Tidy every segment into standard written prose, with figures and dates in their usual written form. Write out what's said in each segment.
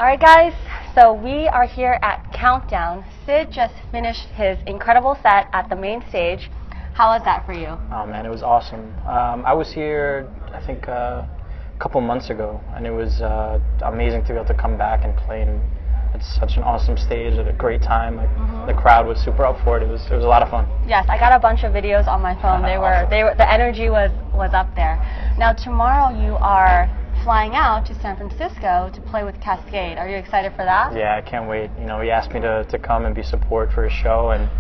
Alright guys, so we are here at Countdown. Sid just finished his incredible set at the main stage. How was that for you? Oh man, it was awesome. I was here, I think, a couple months ago, and it was amazing to be able to come back and play. And it's such an awesome stage at a great time. Like the crowd was super up for it. It was a lot of fun. Yes, I got a bunch of videos on my phone. Awesome. The energy was up there. Now tomorrow you are flying out to San Francisco to play with Kaskade. Are you excited for that? Yeah, I can't wait. You know, he asked me to come and be support for his show, and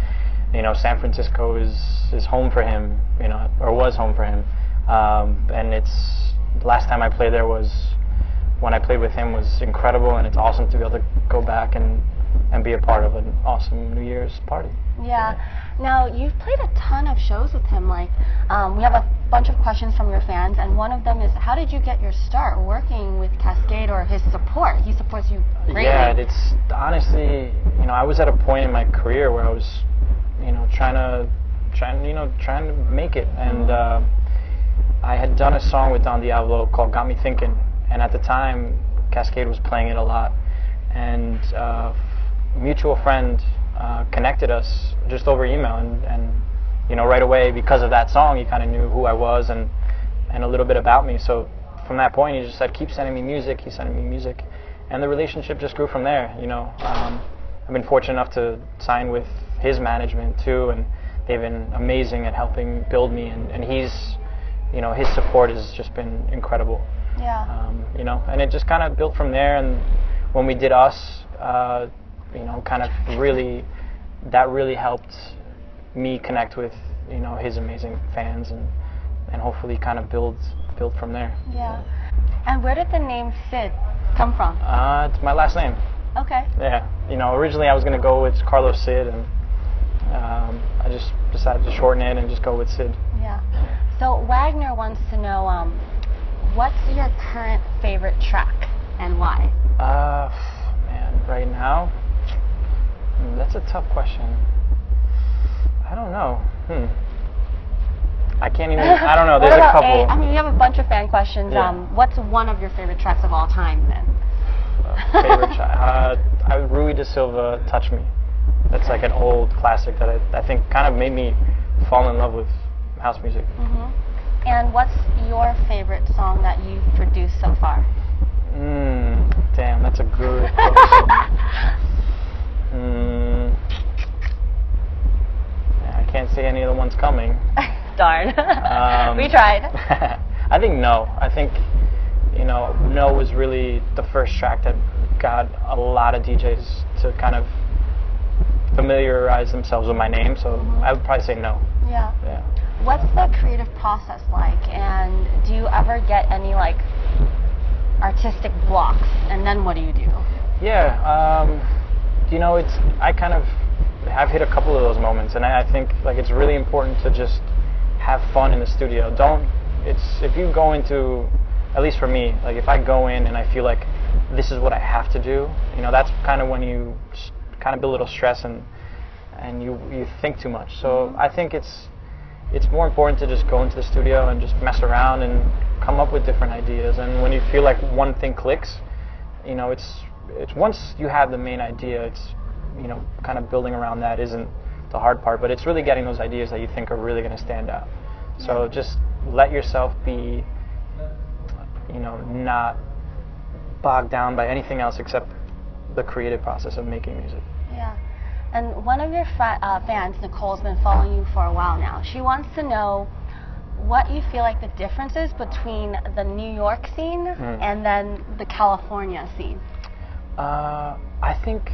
you know, San Francisco is home for him. You know, or was home for him. And it's the last time I played there was when I played with him was incredible, and it's awesome to be able to go back and be a part of an awesome New Year's party. Yeah. Now, you've played a ton of shows with him. Like, we have a bunch of questions from your fans, and one of them is, how did you get your start working with Kaskade, or his support? He supports you greatly. Yeah, it's honestly, you know, I was at a point in my career where I was, you know, trying to make it, and I had done a song with Don Diablo called "Got Me Thinking," and at the time, Kaskade was playing it a lot, and a mutual friend connected us just over email, and you know, right away, because of that song, he kind of knew who I was and a little bit about me. So from that point, he just said, keep sending me music. He's sending me music, and the relationship just grew from there. You know, I've been fortunate enough to sign with his management too, and they've been amazing at helping build me, and he's, you know, his support has just been incredible. Yeah. You know, and it just kind of built from there, and when we did Us, you know, kind of really, that really helped me connect with, you know, his amazing fans, and hopefully kind of build from there. Yeah. And where did the name Sid come from? It's my last name. Okay. Yeah. You know, originally I was going to go with Carlos Sid, and I just decided to shorten it and just go with Sid. Yeah. So Wagner wants to know, what's your current favorite track and why? Man, right now, that's a tough question. I don't know. I can't even. I don't know. There's a couple. I mean, you have a bunch of fan questions. Yeah. What's one of your favorite tracks of all time, then? Favorite track? Rui da Silva, "Touch Me." That's like an old classic that I think kind of made me fall in love with house music. And what's your favorite song that you've produced so far? Damn, that's a good question. I can't say any of the ones coming. Darn. We tried. I think No. I think, you know, No was really the first track that got a lot of DJs to kind of familiarize themselves with my name, so I would probably say No. Yeah. Yeah. What's the creative process like, and do you ever get any, like, artistic blocks, and then what do you do? Yeah, you know, I've hit a couple of those moments, and I think, like, it's really important to just have fun in the studio. If you go into, at least for me, like, if I go in and I feel like this is what I have to do, you know, that's kind of when you kind of build a little stress and you think too much. So I think it's more important to just go into the studio and just mess around and come up with different ideas. And when you feel like one thing clicks, you know, it's once you have the main idea, it's, you know, kind of building around that isn't the hard part, but it's really getting those ideas that you think are really going to stand out. So just let yourself be, you know, not bogged down by anything else except the creative process of making music. Yeah. And one of your fans, Nicole's been following you for a while now. She wants to know what you feel like the difference is between the New York scene and then the California scene. I think,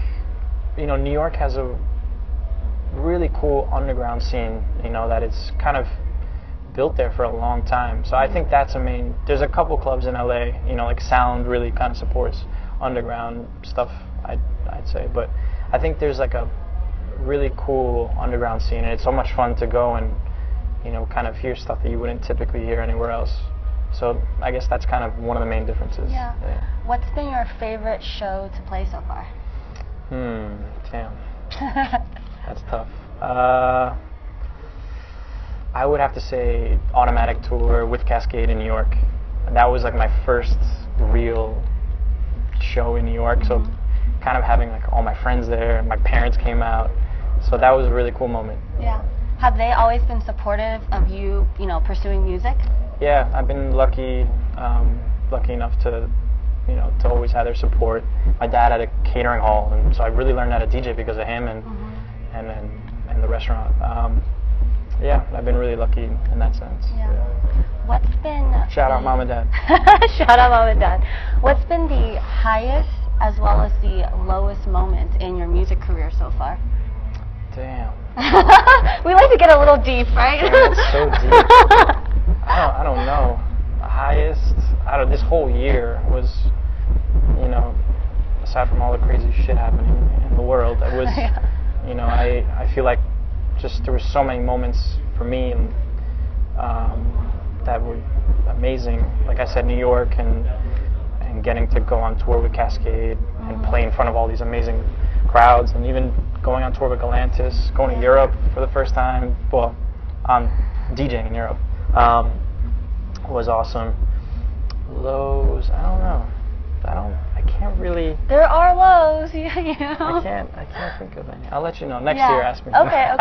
you know, New York has a really cool underground scene, you know, that it's kind of built there for a long time. So I think that's there's a couple clubs in LA, you know, like Sound really kind of supports underground stuff, I'd say. But I think there's like a really cool underground scene, and it's so much fun to go and, you know, kind of hear stuff that you wouldn't typically hear anywhere else. So I guess that's kind of one of the main differences. Yeah. What's been your favorite show to play so far? Damn. That's tough. I would have to say Automatic Tour with Kaskade in New York. That was like my first real show show in New York, so kind of having like all my friends there, my parents came out, so that was a really cool moment. Yeah. Have they always been supportive of you, you know, pursuing music? Yeah, I've been lucky enough to, you know, to always have their support. My dad had a catering hall, and so I really learned how to DJ because of him and the restaurant. Yeah, I've been really lucky in that sense. Yeah. What's been... Shout out Mom and Dad. Shout out Mom and Dad. What's been the highest as well as the lowest moment in your music career so far? Damn. We like to get a little deep, right? Yeah, it's so deep. I don't know. The highest out of this whole year was, you know, aside from all the crazy shit happening in the world, it was, you know, I feel like just there were so many moments for me and that were amazing. Like I said, New York and getting to go on tour with Kaskade and play in front of all these amazing crowds, and even going on tour with Galantis, going to Europe for the first time, well, DJing in Europe, was awesome. Lows, I don't know. I can't really. There are lows, you know. I can't think of any. I'll let you know. Next year, ask me. Okay.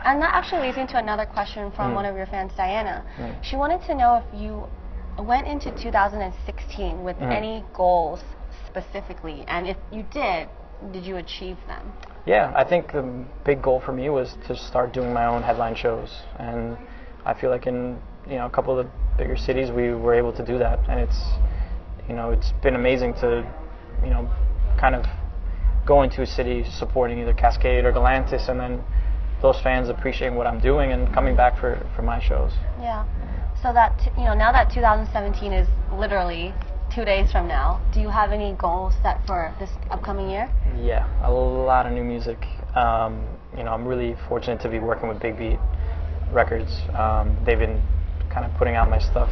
And that actually leads into another question from one of your fans, Diana. She wanted to know if you went into 2016 with any goals specifically, and if you did you achieve them? Yeah, I think the big goal for me was to start doing my own headline shows, and I feel like in, you know, a couple of the bigger cities we were able to do that, and it's, you know, it's been amazing to, you know, kind of go into a city supporting either Kaskade or Galantis, and then those fans appreciating what I'm doing and coming back for my shows. Yeah. So that, you know, now that 2017 is literally 2 days from now, do you have any goals set for this upcoming year? Yeah, a lot of new music. You know, I'm really fortunate to be working with Big Beat Records. They've been kind of putting out my stuff,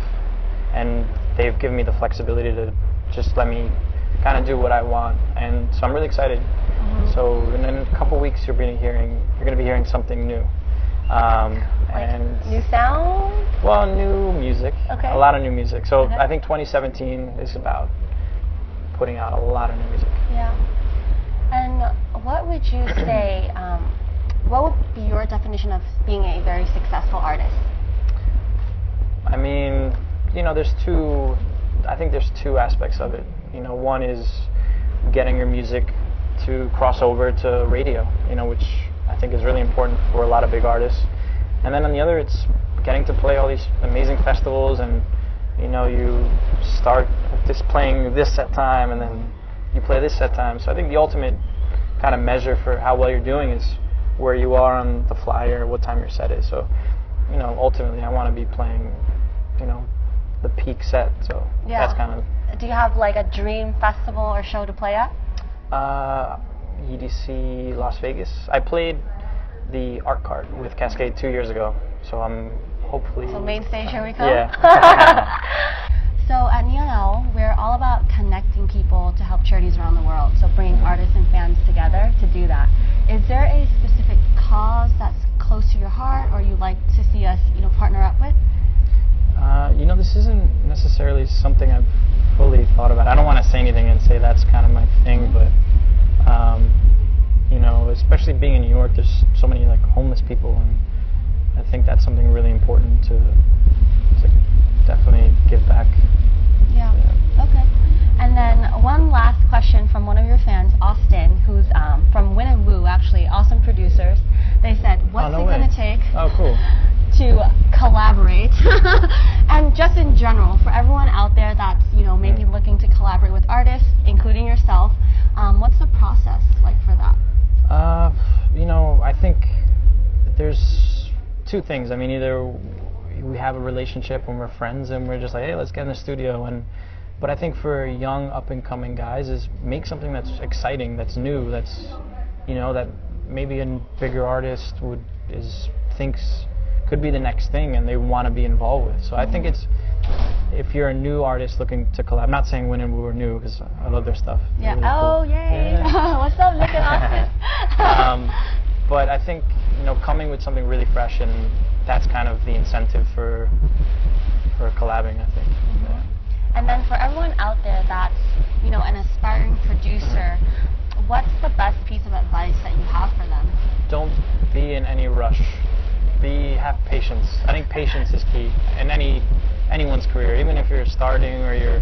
and they've given me the flexibility to just let me kind of do what I want, and so I'm really excited. So in a couple weeks you're going to be hearing something new. Like and new sound? Well, new music. Okay. A lot of new music. So I think 2017 is about putting out a lot of new music. Yeah. And what would you say, what would be your definition of being a very successful artist? I mean, you know, I think there's two aspects of it. You know, one is getting your music to cross over to radio, you know, which I think is really important for a lot of big artists. And then on the other, it's getting to play all these amazing festivals, and, you know, you start just playing this set time and then you play this set time. So I think the ultimate kind of measure for how well you're doing is where you are on the flyer, what time your set is. So, you know, ultimately I want to be playing, you know, the peak set. So that's kind of... Do you have like a dream festival or show to play at? EDC Las Vegas. I played the art card with Kaskade 2 years ago, so I'm hopefully... So main stage, here we come? Yeah. So at NeoNL, we're all about connecting people to help charities around the world, so bringing artists and fans together to do that. Is there a specific cause that's close to your heart, or you'd like to see us, you know, partner up with? You know, this isn't necessarily something I've fully thought about. I don't want to say anything and say that's kind of my thing, but you know, especially being in New York, there's so many like homeless people, and I think that's something really important to definitely give back. Yeah. Okay. And then one last question from one of your fans, Austin, who's from Win and Woo, actually, awesome producers. They said, what's it going to take to collaborate? And just in general, for everyone out there that's, you know, maybe looking to collaborate with artists, including yourself, what's the process like for that? You know, I think there's two things. I mean, either we have a relationship when we're friends and we're just like, hey, let's get in the studio, but I think for young up-and-coming guys is make something that's exciting, that's new, that's, you know, that maybe a bigger artist thinks could be the next thing and they want to be involved with. So I think it's, if you're a new artist looking to collab, I'm not saying Win and Woo are new because I love their stuff. Yeah. Really cool. Yay! Yeah. What's up, Nick and Austin? But I think, you know, coming with something really fresh, and that's kind of the incentive for collabing, I think. Yeah. And then for everyone out there that's an aspiring producer, what's the best piece of advice that you have for them? Don't be in any rush. Have patience. I think patience is key in anyone's career, even if you're starting or you're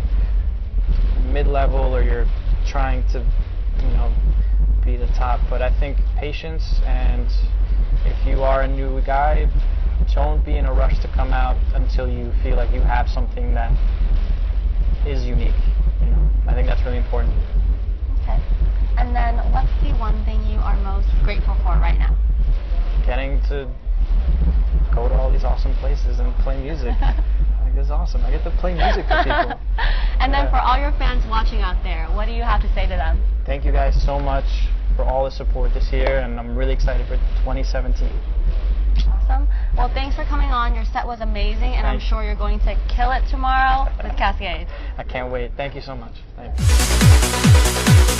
mid-level or you're trying to, be the top. But I think patience, and if you are a new guy, don't be in a rush to come out until you feel like you have something that is unique. I think that's really important. Okay. And then what's the one thing you are most grateful for right now? Getting to go to all these awesome places and play music. This is awesome. I get to play music for people. And then for all your fans watching out there, what do you have to say to them? Thank you guys so much for all the support this year, and I'm really excited for 2017. Awesome. Well, thanks for coming on. Your set was amazing, and I'm sure you're going to kill it tomorrow with Kaskade. I can't wait. Thank you so much. Thanks.